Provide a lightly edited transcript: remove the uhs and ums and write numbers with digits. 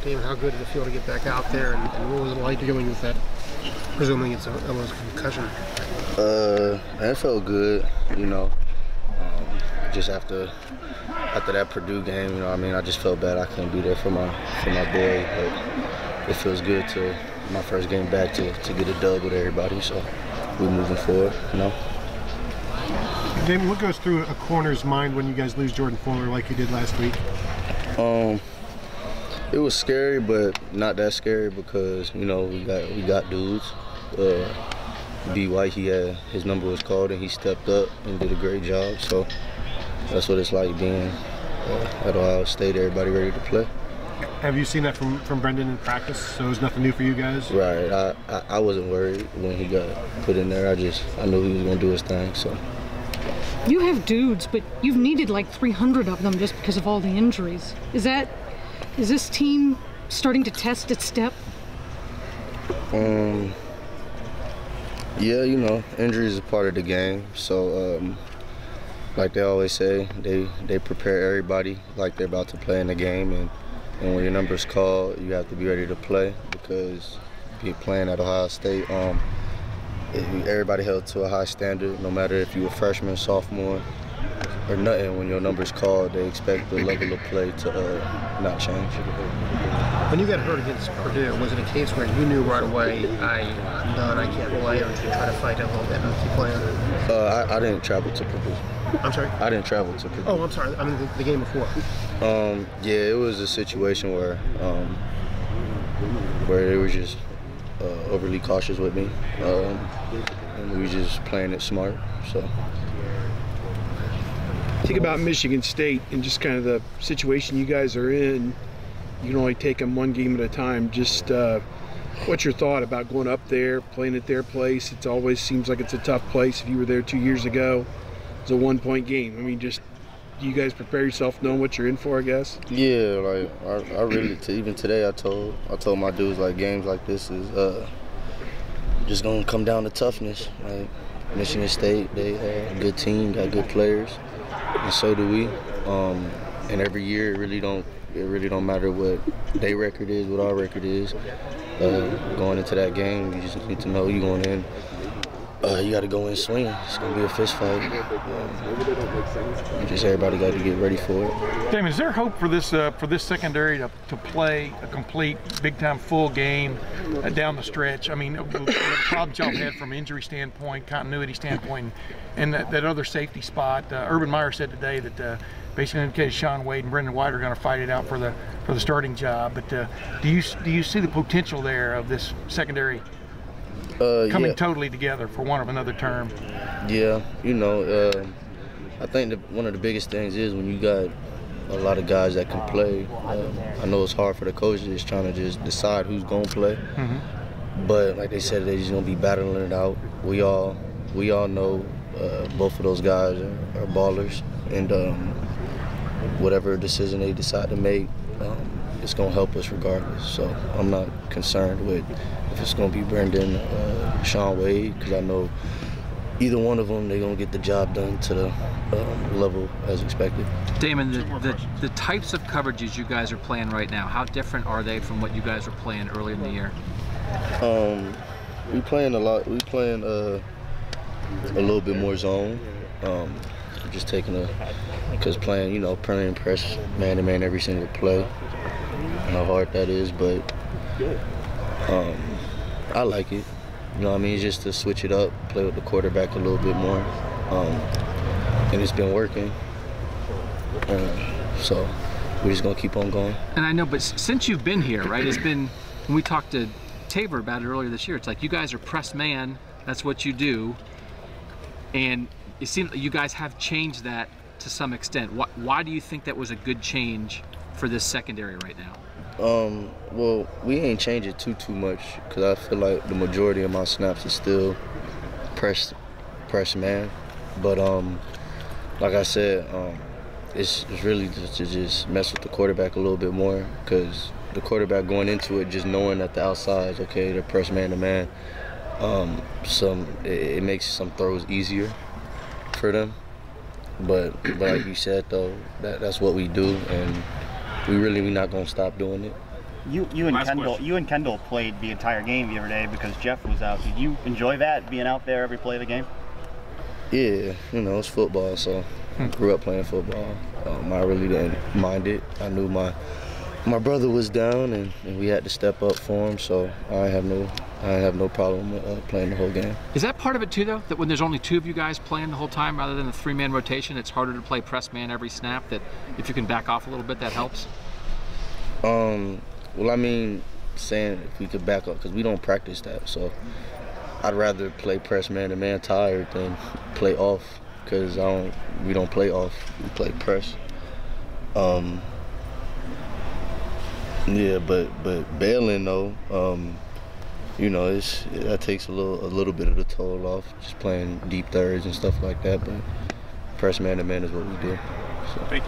Damon, how good did it feel to get back out there, and what was it like dealing with that, presuming it's almost concussion? It felt good, you know. Just after that Purdue game, you know what I mean, I just felt bad I couldn't be there for my boy, but it feels good to my first game back to get a dub with everybody, so we're moving forward, you know. Damon, what goes through a corner's mind when you guys lose Jordan Fuller like you did last week? It was scary, but not that scary because, you know, we got dudes. B. White, his number was called and he stepped up and did a great job. So that's what it's like being at Ohio State. Everybody ready to play. Have you seen that from Brendon in practice? So it was nothing new for you guys? Right. I wasn't worried when he got put in there. I knew he was going to do his thing. So. You have dudes, but you've needed like 300 of them just because of all the injuries. Is this team starting to test its step? Yeah, you know, injuries is part of the game. So, like they always say, they prepare everybody like they're about to play in the game, and when your number's called, you have to be ready to play because you're playing at Ohio State. Everybody held to a high standard, no matter if you're a freshman, sophomore, or nothing. When your number's called, they expect the level of play to not change. When you got hurt against Purdue, was it a case where you knew right away, I'm done, I can't play, or did you try to fight it a little bit and keep playing? I didn't travel to Purdue. I'm sorry? I didn't travel to Purdue. Oh, I'm sorry. I mean the game before. Yeah, it was a situation where they were just overly cautious with me, and we were just playing it smart. So. Think about Michigan State and just kind of the situation you guys are in. You can only take them one game at a time. Just what's your thought about going up there, playing at their place? It always seems like it's a tough place. If you were there 2 years ago, it's a one-point game. I mean, just do you guys prepare yourself knowing what you're in for, I guess? Yeah, like I really, even today I told my dudes, like, games like this is just gonna come down to toughness. Like Michigan State, they are a good team, got good players, and so do we. And every year it really don't matter what their record is, what our record is. Going into that game, you just need to know you're going in. You got to go in swinging. It's going to be a fist fight. Just everybody got to get ready for it. Damon, is there hope for this secondary to play a complete big-time full game down the stretch? I mean, the problems y'all had from an injury standpoint, continuity standpoint, and that other safety spot. Urban Meyer said today that basically indicated Shaun Wade and Brendon White are going to fight it out for the starting job. But do you see the potential there of this secondary coming totally together, for want of another term? Yeah, you know, I think that one of the biggest things is when you got a lot of guys that can play. I know it's hard for the coaches trying to just decide who's going to play, but like they said, they're just going to be battling it out. We all know both of those guys are ballers, and whatever decision they decide to make, it's going to help us regardless. So I'm not concerned with if it's going to be Brendon, Shaun Wade, because I know either one of them, they're going to get the job done to the level as expected. Damon, the types of coverages you guys are playing right now, how different are they from what you guys were playing earlier in the year? We playing a lot. We playing a little bit more zone. Just taking because playing, you know, playing press man-to-man every single play. And how hard that is, but I like it. You know what I mean? Just to switch it up, play with the quarterback a little bit more. And it's been working. So we're just going to keep on going. And I know, but since you've been here, right, it's been, when we talked to Tabor about it earlier this year, it's like you guys are press man, that's what you do. And it seems like you guys have changed that to some extent. Why do you think that was a good change for this secondary right now? Well, we ain't changed it too much because I feel like the majority of my snaps is still press man. But like I said, it's really just to just mess with the quarterback a little bit more, because the quarterback going into it just knowing that the outside is okay, they're press man to man. It makes some throws easier for them. But like you said though, that's what we do, and we're not gonna stop doing it. You and Kendall played the entire game the other day because Jeff was out. Did you enjoy that, being out there every play of the game? Yeah, you know, it's football, so I grew up playing football. I really didn't mind it. I knew my brother was down, and we had to step up for him, so I have no problem playing the whole game. Is that part of it too, though? That when there's only 2 of you guys playing the whole time rather than a 3-man rotation, it's harder to play press man every snap? That if you can back off a little bit, that helps. Well, I mean, saying if we could back up, because we don't practice that, so I'd rather play press man to man tired than play off, because we don't play off, we play press. Yeah, but bailing though, you know, that takes a little bit of the toll off, just playing deep thirds and stuff like that. But press man to man is what we do. So.